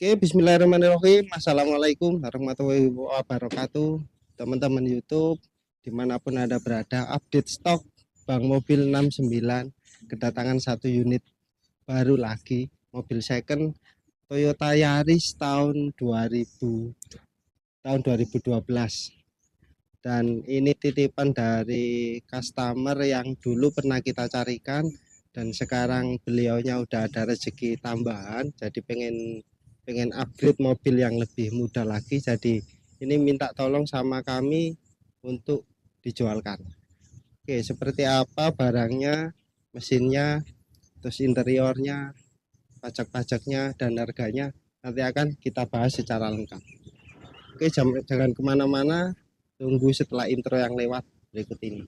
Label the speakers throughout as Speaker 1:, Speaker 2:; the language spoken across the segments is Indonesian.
Speaker 1: Oke, bismillahirrahmanirrahim. Assalamualaikum warahmatullahi wabarakatuh. Teman-teman YouTube, dimanapun Anda berada, update stok Bang Mobil 69, kedatangan satu unit baru lagi, mobil second Toyota Yaris tahun 2012. Dan ini titipan dari customer yang dulu pernah kita carikan, dan sekarang beliaunya udah ada rezeki tambahan, jadi pengen upgrade mobil yang lebih mudah lagi. Jadi ini minta tolong sama kami untuk dijualkan. Oke, seperti apa barangnya, mesinnya, terus interiornya, pajak-pajaknya, dan harganya nanti akan kita bahas secara lengkap. Oke, jangan kemana-mana, tunggu setelah intro yang lewat berikut ini.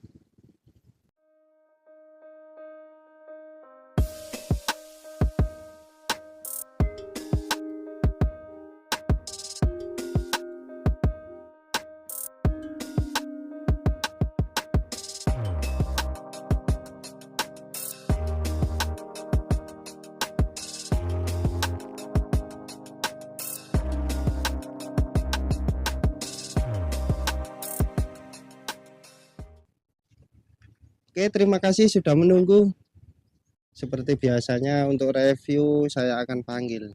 Speaker 1: Oke, terima kasih sudah menunggu. Seperti biasanya untuk review saya akan panggil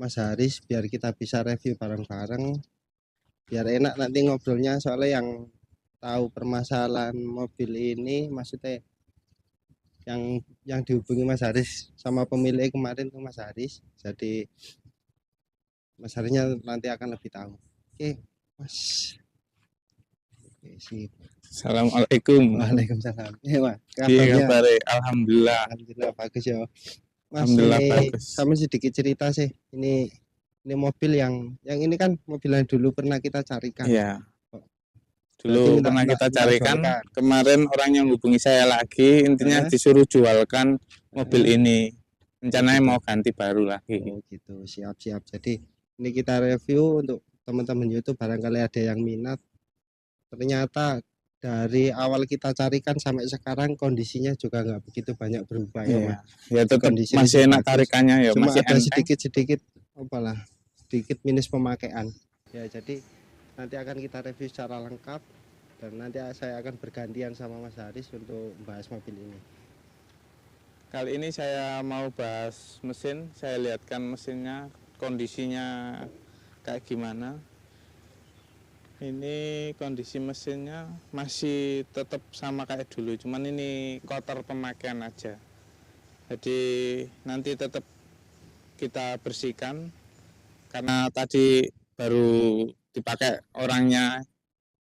Speaker 1: Mas Haris biar kita bisa review bareng-bareng. Biar enak nanti ngobrolnya, soalnya yang tahu permasalahan mobil ini, maksudnya yang dihubungi Mas Haris sama pemilik kemarin tuh Mas Haris. Jadi Mas Harisnya nanti akan lebih tahu. Oke, Mas. Oke, sip.
Speaker 2: Assalamualaikum.
Speaker 1: Waalaikumsalam. Wah,
Speaker 2: Iya,
Speaker 1: kabarnya
Speaker 2: alhamdulillah.
Speaker 1: alhamdulillah bagus ya. Mas,
Speaker 2: Alhamdulillah
Speaker 1: ini
Speaker 2: bagus.
Speaker 1: sama sedikit cerita sih. Ini mobil yang ini kan mobil yang dulu pernah kita carikan.
Speaker 2: Iya.
Speaker 1: Berarti
Speaker 2: Dulu pernah kita carikan. Kemarin orang yang hubungi saya lagi, intinya disuruh jualkan mobil ini. Rencananya mau ganti baru lagi.
Speaker 1: Oh gitu, siap-siap. Jadi ini kita review untuk teman-teman YouTube, barangkali ada yang minat. Ternyata dari awal kita carikan sampai sekarang kondisinya juga nggak begitu banyak berubah ya, Mas.
Speaker 2: Ya tetap
Speaker 1: Kondisi
Speaker 2: masih enak
Speaker 1: bagus.
Speaker 2: tarikannya ya,
Speaker 1: Cuma
Speaker 2: masih
Speaker 1: ada
Speaker 2: enteng.
Speaker 1: sedikit apalah, sedikit minus pemakaian. Ya, jadi nanti akan kita review secara lengkap, dan nanti saya akan bergantian sama Mas Haris untuk membahas mobil ini.
Speaker 2: Kali ini saya mau bahas mesin, saya lihatkan mesinnya, kondisinya kayak gimana. Ini kondisi mesinnya masih tetap sama kayak dulu, cuman ini kotor pemakaian aja. Jadi nanti tetap kita bersihkan, karena tadi baru dipakai orangnya,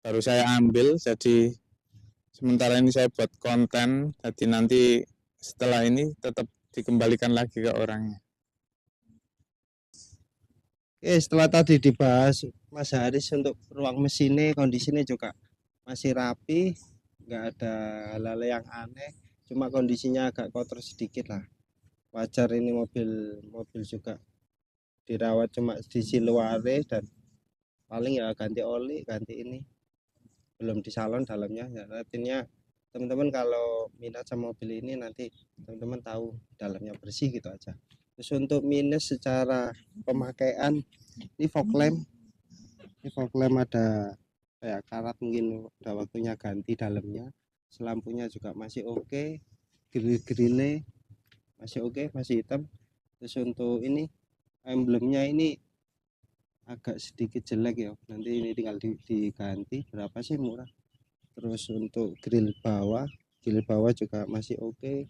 Speaker 2: baru saya ambil. Jadi sementara ini saya buat konten, jadi nanti setelah ini tetap dikembalikan lagi ke orangnya.
Speaker 1: Oke, setelah tadi dibahas Mas Haris, untuk ruang mesinnya kondisinya juga masih rapi, nggak ada hal-hal yang aneh, cuma kondisinya agak kotor sedikit lah. Wajar, ini mobil juga dirawat cuma di siluare, dan paling ya ganti oli, ganti ini, belum di salon dalamnya. Ya, artinya teman-teman kalau minat sama mobil ini, nanti teman-teman tahu dalamnya bersih gitu aja. Terus untuk minus secara pemakaian, ini fog lamp ada kayak karat, mungkin udah waktunya ganti dalamnya. Lampunya juga masih oke, grill-grillnya masih oke, masih hitam. Terus untuk ini emblemnya ini agak sedikit jelek ya, nanti ini tinggal diganti, berapa sih, murah. Terus untuk grill bawah juga masih oke.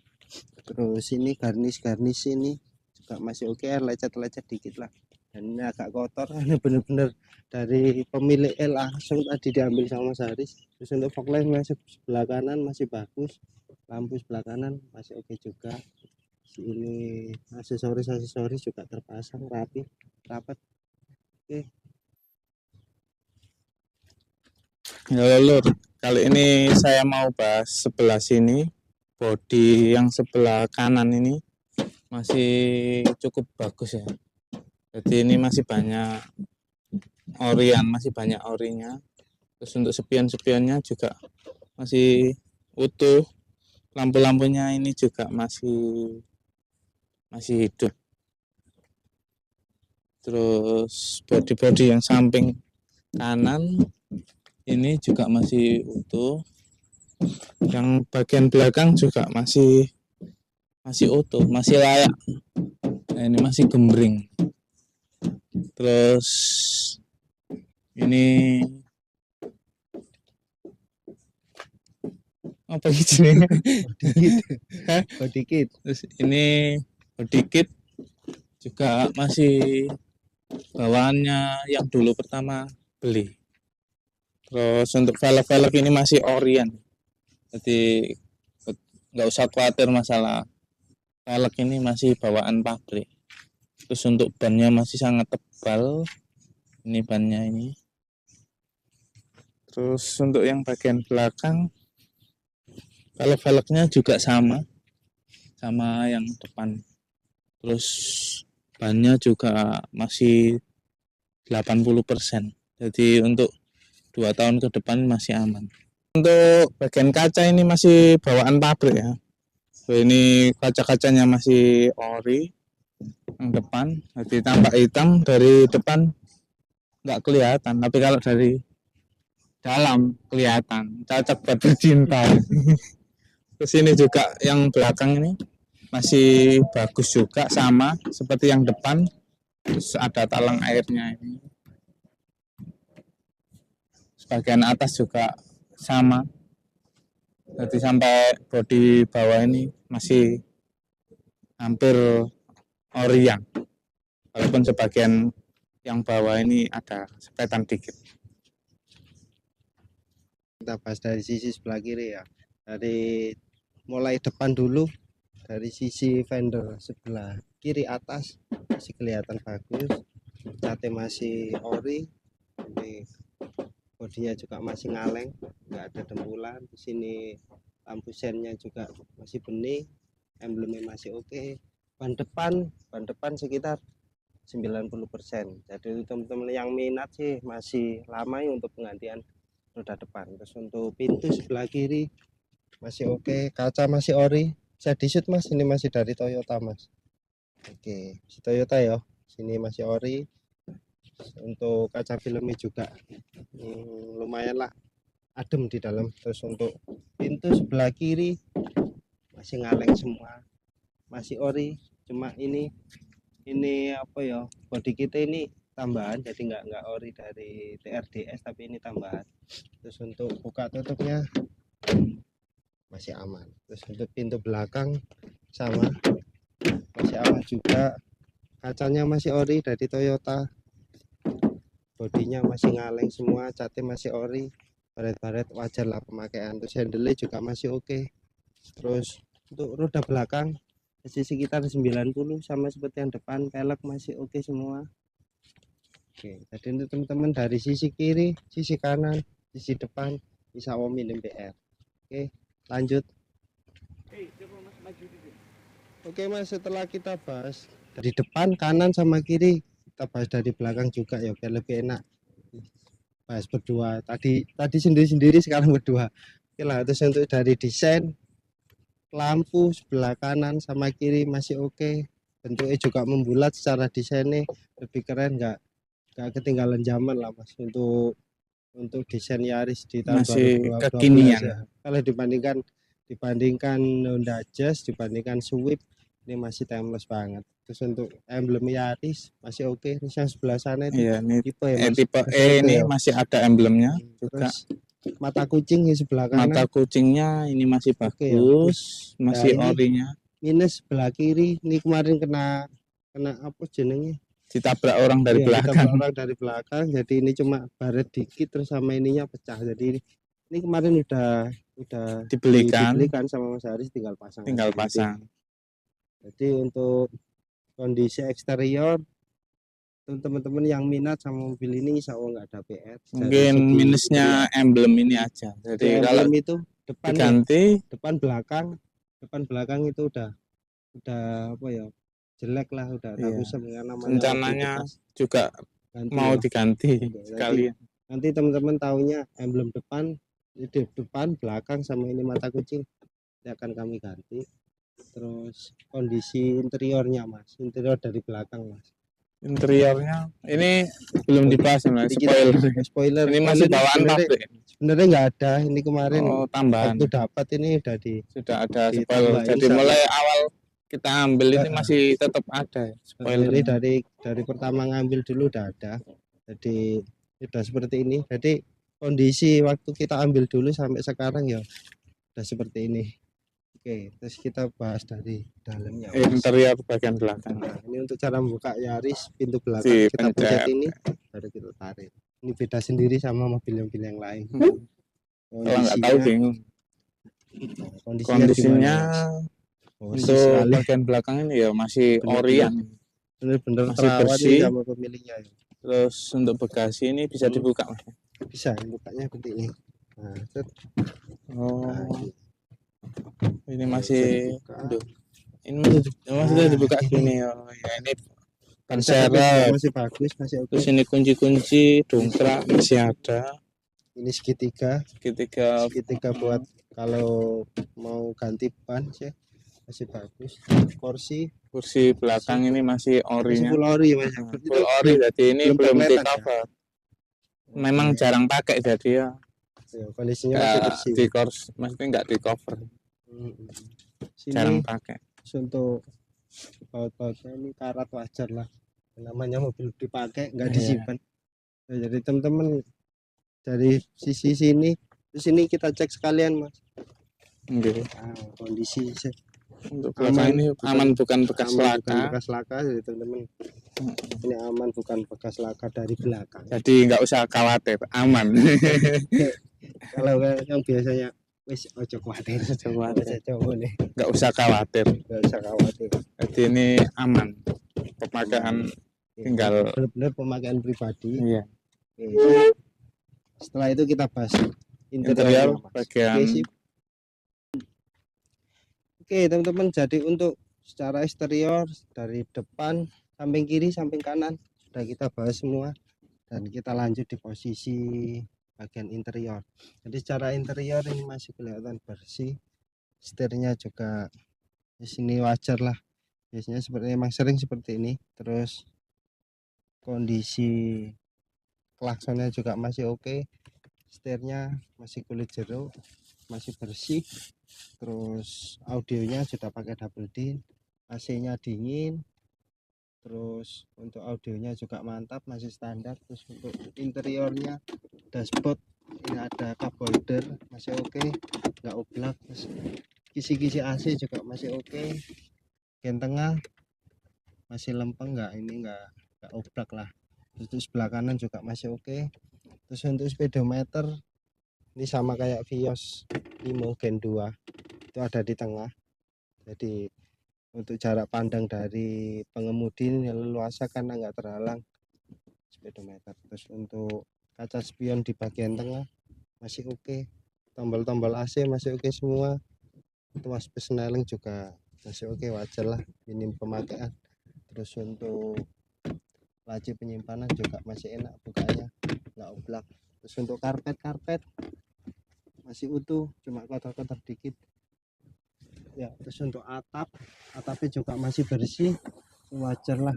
Speaker 1: Terus ini garnish ini juga masih oke, lecet dikit lah. Dan ini agak kotor karena bener-bener dari pemilik langsung tadi diambil sama Mas Haris. Terus untuk fog lamp masih sebelah kanan masih bagus, lampu sebelah kanan masih oke juga. Ini aksesoris juga terpasang rapi, rapat. Oke.
Speaker 2: Ya lur, kali ini saya mau bahas sebelah sini. Bodi yang sebelah kanan ini masih cukup bagus ya. Jadi ini masih banyak orinya. Terus untuk spion-spionnya juga masih utuh. Lampu-lampunya ini juga masih hidup. Terus bodi-bodi yang samping kanan ini juga masih utuh. Yang bagian belakang juga masih utuh, masih layak. Nah, ini masih gembring. Terus ini apa ini?
Speaker 1: Body kit.
Speaker 2: Hah?
Speaker 1: Body kit.
Speaker 2: Terus ini body kit juga masih bawaannya yang dulu pertama beli. Terus untuk velg-velg ini masih Orient, jadi nggak usah khawatir masalah velg, ini masih bawaan pabrik. Terus untuk bannya masih sangat tebal, ini bannya ini. Terus untuk yang bagian belakang velg-velgnya juga sama yang depan. Terus bannya juga masih 80%. Jadi untuk 2 tahun ke depan masih aman. Untuk bagian kaca ini masih bawaan pabrik ya. Ini kaca-kacanya masih ori yang depan, jadi tampak hitam dari depan nggak kelihatan, tapi kalau dari dalam kelihatan, cocok buat bercinta. Terus ini juga yang belakang ini masih bagus juga, sama seperti yang depan. Terus ada talang airnya ini. Bagian atas juga sama, jadi sampai bodi bawah ini masih hampir oriang, walaupun sebagian yang bawah ini ada sepetan dikit.
Speaker 1: Kita bahas dari sisi sebelah kiri ya, dari mulai depan dulu. Dari sisi fender sebelah kiri atas masih kelihatan bagus, catnya masih ori, ini bodinya juga masih ngaleng, nggak ada dempulan. Di sini lampu sennya juga masih bening, emblemnya masih oke. Ban depan sekitar 90%. Jadi teman-teman yang minat sih masih lama untuk penggantian roda depan. Terus untuk pintu sebelah kiri masih oke, kaca masih ori. Bisa disut mas, ini masih dari Toyota mas. Oke, si Toyota ya, sini masih ori. Untuk kaca filmnya juga lumayan lah, adem di dalam. Terus untuk pintu sebelah kiri masih ngaleng semua, masih ori. Cuma ini apa ya, bodi kita ini tambahan, jadi nggak ori dari TRDS, tapi ini tambahan. Terus untuk buka tutupnya masih aman. Terus untuk pintu belakang sama masih aman juga, kacanya masih ori dari Toyota, bodinya masih ngaleng semua, catnya masih ori, baret-baret wajar lah pemakaian. Terus handle juga masih oke. Terus untuk roda belakang masih sekitar 90, sama seperti yang depan. Pelek masih oke semua. Oke, jadi untuk teman-teman dari sisi kiri, sisi kanan, sisi depan bisa minim PR. Oke, lanjut. Oke mas, setelah kita bahas dari depan, kanan sama kiri, kita bahas dari belakang juga ya, biar lebih enak bahas berdua. Tadi sendiri-sendiri, sekarang berdua. Oke lah. Terus untuk dari desain lampu sebelah kanan sama kiri masih oke, bentuknya juga membulat, secara desainnya lebih keren, nggak ketinggalan zaman lah mas. Untuk desain Yaris di tahun
Speaker 2: Masih
Speaker 1: 2012
Speaker 2: kekinian.
Speaker 1: ya, kalau dibandingkan Honda Jazz, dibandingkan Swift, ini masih timeless banget. Terus untuk emblem Yaris masih oke. Terus yang sebelah sana itu
Speaker 2: Iya, ini
Speaker 1: tipe ya mas,
Speaker 2: tipe
Speaker 1: Terus
Speaker 2: E
Speaker 1: itu
Speaker 2: ini
Speaker 1: ya.
Speaker 2: masih ada emblemnya juga.
Speaker 1: Terus mata kucing di sebelah kanan,
Speaker 2: Mata kucingnya ini masih
Speaker 1: oke ya.
Speaker 2: bagus, masih
Speaker 1: Nah, ini
Speaker 2: orinya.
Speaker 1: minus sebelah kiri, ini kemarin kena apa jenenge,
Speaker 2: Ditabrak orang dari
Speaker 1: iya,
Speaker 2: belakang.
Speaker 1: ditabrak orang dari belakang, jadi ini cuma baret dikit, terus sama ininya pecah. Jadi ini kemarin udah dibelikan sama Mas Haris, tinggal pasang
Speaker 2: Tinggal
Speaker 1: aja.
Speaker 2: pasang.
Speaker 1: Jadi untuk kondisi eksterior, teman-teman yang minat sama mobil ini insya Allah nggak ada PR.
Speaker 2: Mungkin minusnya emblem ini aja. Jadi kalau
Speaker 1: emblem itu depan
Speaker 2: diganti,
Speaker 1: depan belakang itu udah apa ya, jelek lah, udah
Speaker 2: iya,
Speaker 1: kusam ya, namanya
Speaker 2: rencananya juga
Speaker 1: ganti
Speaker 2: mau
Speaker 1: ya.
Speaker 2: diganti
Speaker 1: Oke,
Speaker 2: sekalian.
Speaker 1: nanti teman-teman taunya emblem depan, belakang sama ini mata kucing ini akan kami ganti. Terus kondisi interiornya mas, interior dari belakang mas,
Speaker 2: Interiornya ini belum dibahas Mas,
Speaker 1: Jadi
Speaker 2: spoiler.
Speaker 1: spoiler
Speaker 2: Ini masih
Speaker 1: ini
Speaker 2: bawaan pabrik.
Speaker 1: sebenarnya nggak ada. Ini kemarin
Speaker 2: Oh, tambahan.
Speaker 1: waktu dapat ini udah
Speaker 2: Sudah ada spoiler.
Speaker 1: ditambahin
Speaker 2: Jadi
Speaker 1: sama.
Speaker 2: mulai awal kita ambil ini
Speaker 1: Heeh.
Speaker 2: masih tetap ada spoiler.
Speaker 1: Ini dari pertama ngambil dulu udah ada. Jadi udah seperti ini. Jadi kondisi waktu kita ambil dulu sampai sekarang ya udah seperti ini. Oke, terus kita bahas dari dalamnya.
Speaker 2: Interior bagian belakang.
Speaker 1: Nah, ini untuk cara membuka Yaris pintu belakang kita pencet ini baru kita tarik. Ini beda sendiri sama mobil-mobil yang lain.
Speaker 2: Kalau nggak tahu bingung.
Speaker 1: Kondisinya
Speaker 2: untuk bagian belakang ini ya masih ori,
Speaker 1: bener-bener
Speaker 2: masih
Speaker 1: terawat
Speaker 2: bersih
Speaker 1: sama pemiliknya.
Speaker 2: Terus untuk bagasi ini bisa dibuka Mas?
Speaker 1: Bisa, bukanya seperti ini. Nah,
Speaker 2: ini masih ini masih dibuka gini ya. Ini ban serep
Speaker 1: masih bagus, masih oke.
Speaker 2: Terus ini kunci-kunci dongkrak masih ada.
Speaker 1: Ini segitiga buat kalau mau ganti ban sih masih bagus. Kursi
Speaker 2: belakang ini masih orinya.
Speaker 1: Full ori Mas.
Speaker 2: Full ori, jadi ini belum di cover. Memang jarang pakai jadi ya.
Speaker 1: Kondisinya masih bersih.
Speaker 2: Di course maksudnya nggak di cover. Jarang pakai.
Speaker 1: Untuk baut-bautnya ini karat wajar lah. Namanya mobil dipakai nggak disimpan. Nah, jadi teman-teman dari sisi sini terus ini kita cek sekalian Mas. Kondisi
Speaker 2: untuk belakang ini aman, bukan bekas
Speaker 1: laka jadi teman-teman. Ini aman, bukan bekas laka dari belakang.
Speaker 2: Jadi nggak usah khawatir, aman.
Speaker 1: Kalau yang biasanya wis ojo khawatir, nggak usah khawatir. Jadi ini aman,
Speaker 2: pemakaian tinggal
Speaker 1: benar-benar pemakaian pribadi.
Speaker 2: Iya.
Speaker 1: Setelah itu kita bahas
Speaker 2: interior bagian.
Speaker 1: Oke teman-teman, jadi untuk secara eksterior dari depan, samping kiri, samping kanan sudah kita bahas semua, dan kita lanjut di posisi bagian interior. Jadi secara interior ini masih kelihatan bersih, setirnya juga di sini wajar lah, biasanya seperti memang sering seperti ini. Terus kondisi klaksonnya juga masih oke, setirnya masih kulit jeruk, masih bersih. Terus audionya sudah pakai double din, AC-nya dingin. Terus untuk audionya juga mantap, masih standar. Terus untuk interiornya dashboard ini ada cup holder, masih oke, nggak oblak. Terus kisi-kisi AC juga masih oke. Bagian tengah masih lempeng, nggak oblak lah. Terus sebelah kanan juga masih oke. Terus untuk speedometer ini sama kayak Vios Limo Gen 2 itu ada di tengah, jadi untuk jarak pandang dari pengemudi ini leluasa karena nggak terhalang speedometer. Terus untuk kaca spion di bagian tengah masih oke, tombol-tombol AC masih oke semua, tuas persneling juga masih oke, wajar lah, minim pemakaian. Terus untuk laci penyimpanan juga masih enak bukanya, nggak oblak. Terus untuk karpet masih utuh, cuma kotor-kotor dikit ya. Terus untuk atapnya juga masih bersih, wajar lah,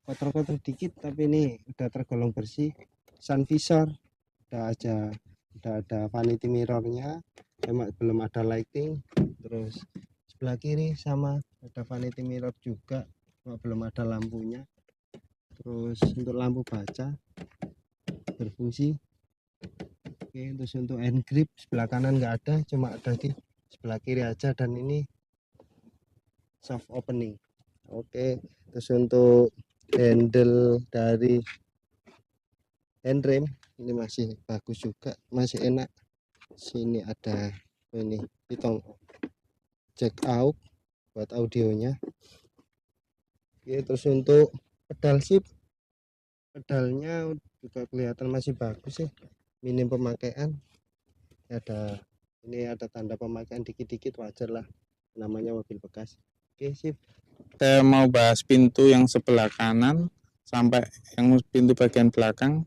Speaker 1: kotor-kotor dikit tapi ini udah tergolong bersih. Sun visor udah ada vanity mirrornya, memang belum ada lighting. Terus sebelah kiri sama ada vanity mirror juga, belum ada lampunya. Terus untuk lampu baca berfungsi. Oke, terus untuk hand grip sebelah kanan nggak ada, cuma ada di sebelah kiri aja, dan ini soft opening. Oke, terus untuk handle dari handrem ini masih bagus juga, masih enak. Sini ada ini pitong jack out buat audionya. Oke, terus untuk pedal shift, pedalnya juga kelihatan masih bagus ya, minim pemakaian. Ini ada tanda pemakaian dikit-dikit, wajar lah, namanya mobil bekas. Oke, sip.
Speaker 2: Saya mau bahas pintu yang sebelah kanan sampai yang pintu bagian belakang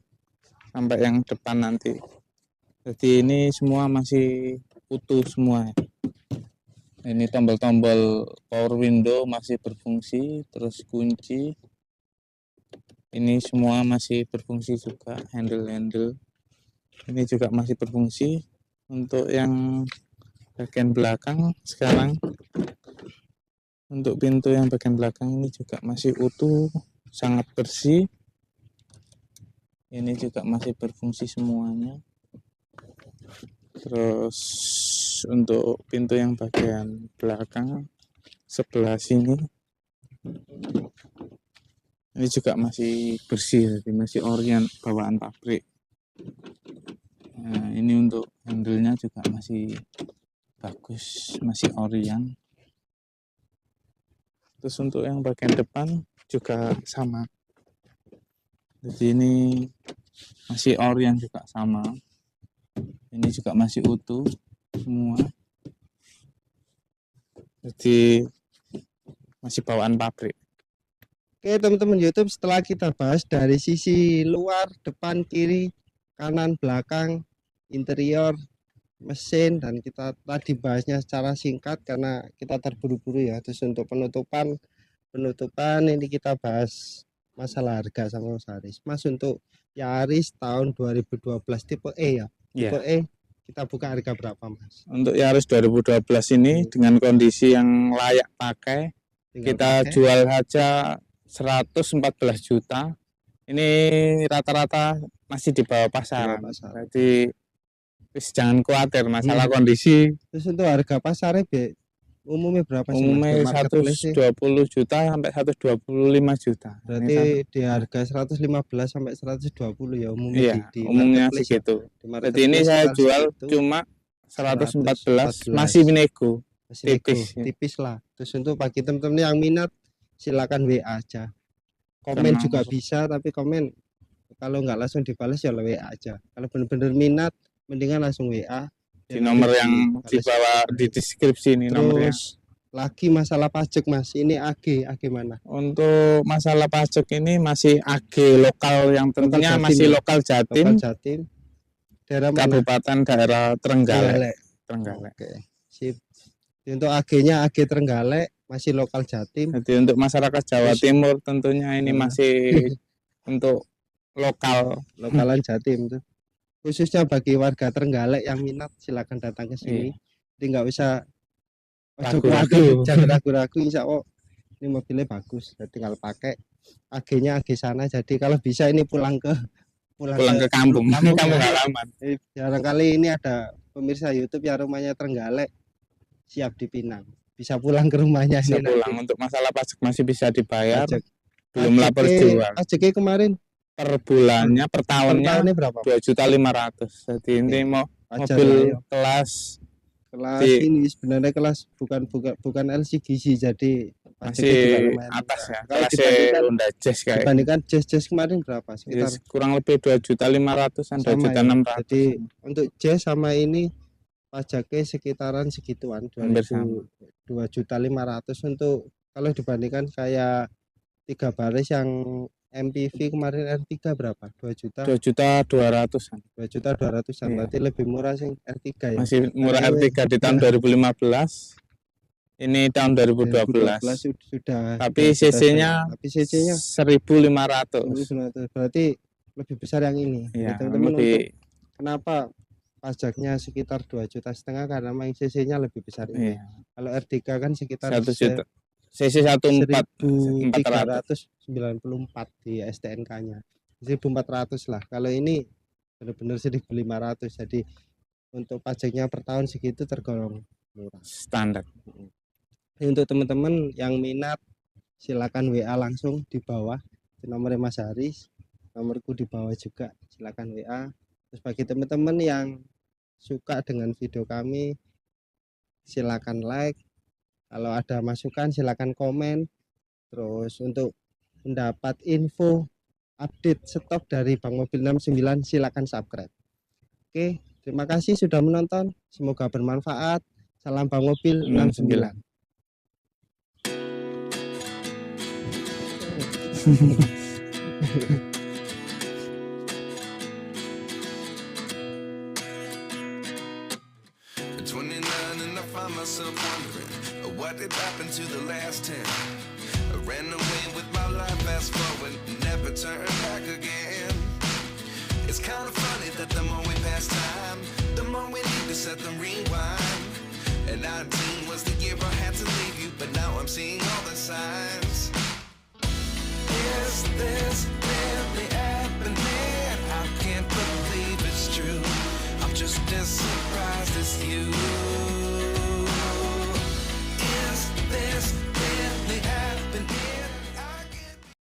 Speaker 2: sampai yang depan nanti. Jadi ini semua masih utuh semua. Ini tombol-tombol power window masih berfungsi, terus kunci Ini semua masih berfungsi juga, handle-handle ini juga masih berfungsi. Untuk yang bagian belakang sekarang, untuk pintu yang bagian belakang ini juga masih utuh, sangat bersih. Ini juga masih berfungsi semuanya. Terus untuk pintu yang bagian belakang sebelah sini ini juga masih bersih, jadi masih orient bawaan pabrik. Nah, ini untuk handle-nya juga masih bagus, masih orient. Terus untuk yang bagian depan juga sama. Jadi ini masih orient juga sama. Ini juga masih utuh semua. Jadi masih bawaan pabrik.
Speaker 1: Oke teman-teman YouTube, setelah kita bahas dari sisi luar, depan, kiri, kanan, belakang, interior, mesin, dan kita tadi bahasnya secara singkat karena kita terburu-buru ya. Terus untuk penutupan ini kita bahas masalah harga sama Mas Haris. Mas, untuk Yaris tahun 2012 tipe E ya, tipe E kita buka harga berapa Mas?
Speaker 2: Untuk Yaris 2012 ini dengan kondisi yang layak pakai, kita jual saja 114 juta. Ini rata-rata masih di bawah pasaran. Jadi jangan khawatir masalah kondisi.
Speaker 1: Terus untuk harga pasarnya umumnya berapa sih?
Speaker 2: Umumnya 120 juta sampai 125 juta.
Speaker 1: Berarti di harga 115 sampai 120 ya umumnya.
Speaker 2: Iya, umumnya segitu. Jadi ini saya jual cuma 114, masih nego.
Speaker 1: Tipis lah. Terus untuk bagi teman-teman yang minat silakan WA aja. Komen juga bisa, tapi komen kalau nggak langsung dibalas ya WA aja. Kalau benar-benar minat mendingan langsung WA
Speaker 2: di nomor yang di bawah di deskripsi ini. Nomornya
Speaker 1: lagi masalah pajak Mas, ini AG mana?
Speaker 2: Untuk masalah pajak ini masih AG lokal, yang tentunya masih lokal Jatim. Daerah Kabupaten daerah Trenggalek.
Speaker 1: Oke, sip. Untuk AG-nya AG Trenggalek, masih lokal Jatim.
Speaker 2: Jadi untuk masyarakat Jawa Timur tentunya ini masih untuk lokalan
Speaker 1: Jatim tuh. Khususnya bagi warga Trenggalek yang minat silakan datang ke sini. Jadi nggak usah ragu-ragu, jangan ragu-ragu. Insya Allah ini mobilnya bagus, jadi tinggal pakai AG-nya AG sana. Jadi kalau bisa ini pulang ke
Speaker 2: kampung halaman.
Speaker 1: Jarang kali ini ada pemirsa YouTube yang rumahnya Trenggalek, siap dipinang, bisa pulang ke rumahnya.
Speaker 2: Bisa pulang. Untuk masalah pajak masih bisa dibayar, belum lapor jual.
Speaker 1: Pajaknya kemarin
Speaker 2: per bulannya, per tahunnya
Speaker 1: berapa?
Speaker 2: 2.500.000. Jadi ini mau mobil kelas
Speaker 1: ini sebenarnya kelas bukan LCGC, jadi
Speaker 2: masih atas ya. Kelas Honda Jazz kayak.
Speaker 1: Dibandingkan Jazz kemarin berapa? Sekitar
Speaker 2: kurang lebih 2.500-an, 2.600.000.
Speaker 1: Jadi untuk Jazz sama ini pajaknya sekitaran segituan, 2.500.000 untuk kalau dibandingkan kayak 3 baris yang MPV kemarin R3 berapa?
Speaker 2: 2.200.000-an.
Speaker 1: 2.200.000-an. Berarti lebih murah sih R3 ya.
Speaker 2: Masih murah R3 di tahun 2015. Ini tahun 2012.
Speaker 1: Sudah.
Speaker 2: Tapi CC-nya 1.500.
Speaker 1: Berarti lebih besar yang ini.
Speaker 2: Ya,
Speaker 1: teman-teman, kenapa pajaknya sekitar 2,5 juta karena main CC-nya lebih besar ini. Kalau R3 kan sekitar
Speaker 2: 1 juta. CC 1.494
Speaker 1: di STNK-nya. 1.400 lah. Kalau ini benar-benar 1.500. Jadi untuk pajaknya per tahun segitu tergolong murah.
Speaker 2: Standar.
Speaker 1: Untuk teman-teman yang minat silakan WA langsung di bawah. Itu nomornya Mas Haris. Nomorku di bawah juga. Silakan WA. Terus bagi teman-teman yang suka dengan video kami silakan like. Kalau ada masukan silakan komen. Terus untuk mendapat info update stok dari Bang Mobil 69 silakan subscribe. Oke, terima kasih sudah menonton. Semoga bermanfaat. Salam Bang Mobil 69.
Speaker 3: Myself wondering what did happen to the last 10. I ran away with my life, fast forward, never turn back again. It's kind of funny that the more we pass time, the more we need to set the rewind. And 19 was the year I had to leave you, but now I'm seeing all the signs. Is this really happening? I can't believe it's true. I'm just as surprised as you.